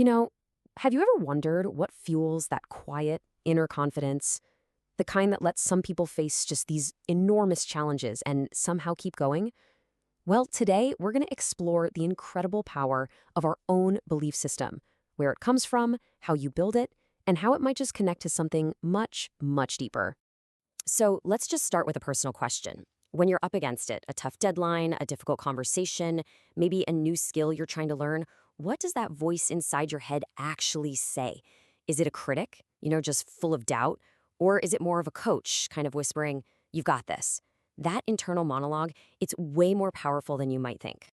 You know, have you ever wondered what fuels that quiet, inner confidence, the kind that lets some people face just these enormous challenges and somehow keep going? Well, today we're going to explore the incredible power of our own belief system, where it comes from, how you build it, and how it might just connect to something much, much deeper. So let's just start with a personal question. When you're up against it, a tough deadline, a difficult conversation, maybe a new skill you're trying to learn, what does that voice inside your head actually say? Is it a critic, just full of doubt? Or is it more of a coach, kind of whispering, you've got this? That internal monologue, it's way more powerful than you might think.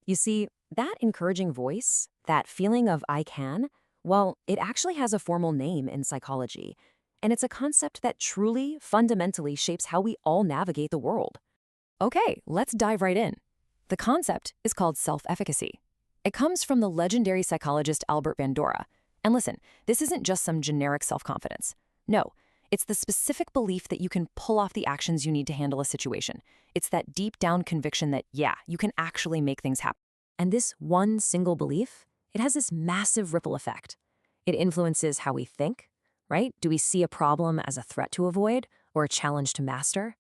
You see, that encouraging voice, that feeling of I can, well, it actually has a formal name in psychology. And it's a concept that truly, fundamentally shapes how we all navigate the world. Okay, let's dive right in. The concept is called self-efficacy. It comes from the legendary psychologist Albert Bandura. And listen, this isn't just some generic self-confidence. No, it's the specific belief that you can pull off the actions you need to handle a situation. It's that deep down conviction that, yeah, you can actually make things happen. And this one single belief, it has this massive ripple effect. It influences how we think, right? Do we see a problem as a threat to avoid or a challenge to master?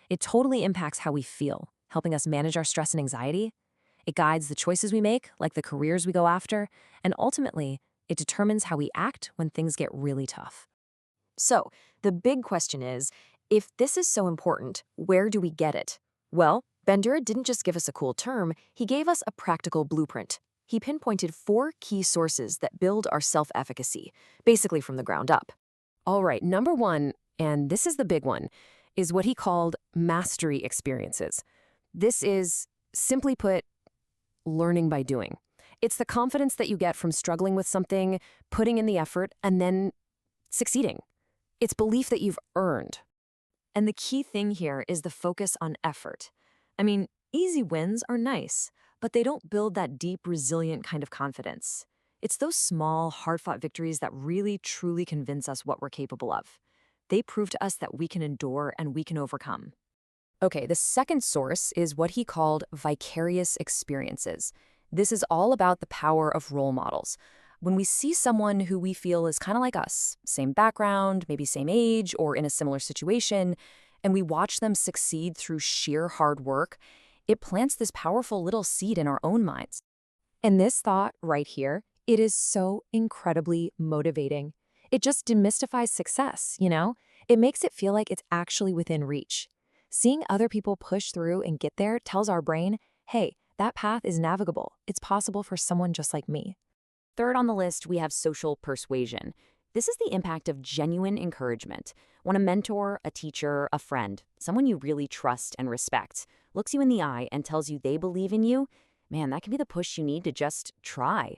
It totally impacts how we feel, helping us manage our stress and anxiety. It guides the choices we make, like the careers we go after, and ultimately, it determines how we act when things get really tough. So, the big question is, if this is so important, where do we get it? Well, Bandura didn't just give us a cool term, he gave us a practical blueprint. He pinpointed 4 key sources that build our self-efficacy, basically from the ground up. All right, number 1, and this is the big one, is what he called mastery experiences. This is, simply put, learning by doing. It's the confidence that you get from struggling with something, putting in the effort, and then succeeding. It's belief that you've earned. And the key thing here is the focus on effort. I mean, easy wins are nice, but they don't build that deep, resilient kind of confidence. It's those small, hard-fought victories that really, truly convince us what we're capable of. They prove to us that we can endure and we can overcome. Okay, the second source is what he called vicarious experiences. This is all about the power of role models. When we see someone who we feel is kind of like us, same background, maybe same age, or in a similar situation, and we watch them succeed through sheer hard work, it plants this powerful little seed in our own minds. And this thought right here, it is so incredibly motivating. It just demystifies success, you know? It makes it feel like it's actually within reach. Seeing other people push through and get there tells our brain, hey, that path is navigable. It's possible for someone just like me. Third on the list, we have social persuasion. This is the impact of genuine encouragement. When a mentor, a teacher, a friend, someone you really trust and respect, looks you in the eye and tells you they believe in you, man, that can be the push you need to just try.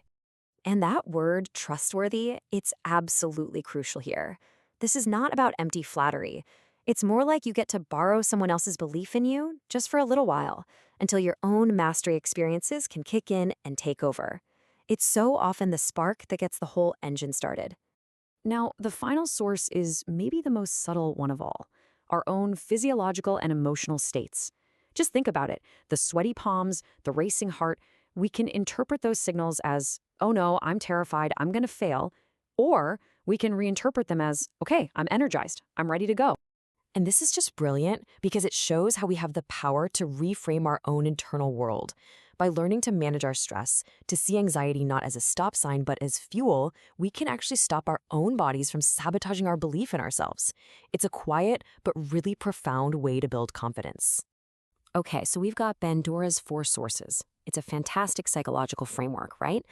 And that word, trustworthy, it's absolutely crucial here. This is not about empty flattery. It's more like you get to borrow someone else's belief in you just for a little while, until your own mastery experiences can kick in and take over. It's so often the spark that gets the whole engine started. Now, the final source is maybe the most subtle one of all, our own physiological and emotional states. Just think about it. The sweaty palms, the racing heart, we can interpret those signals as, oh no, I'm terrified, I'm going to fail. Or we can reinterpret them as, okay, I'm energized, I'm ready to go. And this is just brilliant because it shows how we have the power to reframe our own internal world. By learning to manage our stress, to see anxiety not as a stop sign but as fuel, we can actually stop our own bodies from sabotaging our belief in ourselves. It's a quiet but really profound way to build confidence. Okay, so we've got Bandura's 4 sources. It's a fantastic psychological framework, right?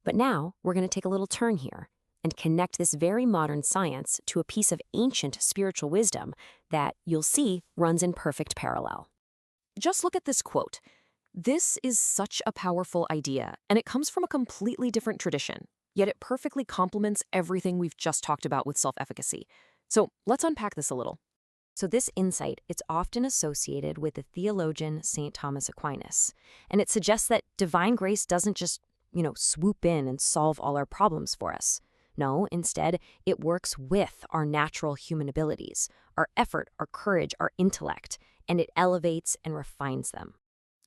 But now we're going to take a little turn here and connect this very modern science to a piece of ancient spiritual wisdom that, you'll see, runs in perfect parallel. Just look at this quote. This is such a powerful idea, and it comes from a completely different tradition, yet it perfectly complements everything we've just talked about with self-efficacy. So let's unpack this a little. So this insight, it's often associated with the theologian St. Thomas Aquinas, and it suggests that divine grace doesn't just, swoop in and solve all our problems for us. No, instead, it works with our natural human abilities, our effort, our courage, our intellect, and it elevates and refines them.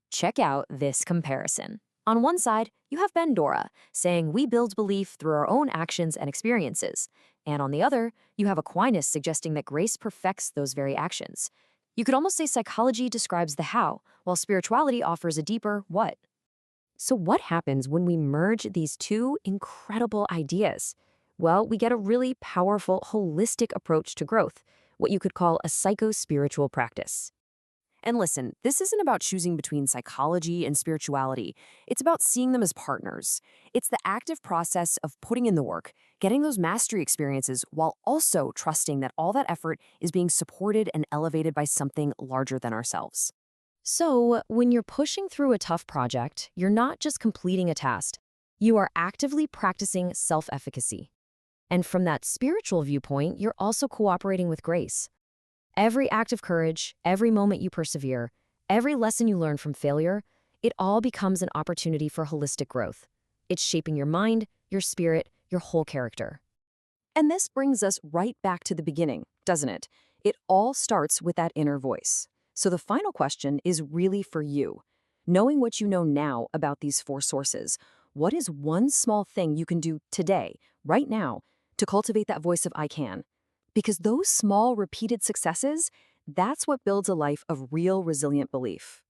Check out this comparison. On one side, you have Bendora, saying we build belief through our own actions and experiences. And on the other, you have Aquinas suggesting that grace perfects those very actions. You could almost say psychology describes the how, while spirituality offers a deeper what. So, what happens when we merge these two incredible ideas? Well, we get a really powerful, holistic approach to growth, what you could call a psycho-spiritual practice. And listen, this isn't about choosing between psychology and spirituality. It's about seeing them as partners. It's the active process of putting in the work, getting those mastery experiences, while also trusting that all that effort is being supported and elevated by something larger than ourselves. So, when you're pushing through a tough project, you're not just completing a task. You are actively practicing self-efficacy. And from that spiritual viewpoint, you're also cooperating with grace. Every act of courage, every moment you persevere, every lesson you learn from failure, it all becomes an opportunity for holistic growth. It's shaping your mind, your spirit, your whole character. And this brings us right back to the beginning, doesn't it? It all starts with that inner voice. So the final question is really for you. Knowing what you know now about these four sources, what is one small thing you can do today, right now, to cultivate that voice of I can? Because those small, repeated successes, that's what builds a life of real, resilient belief.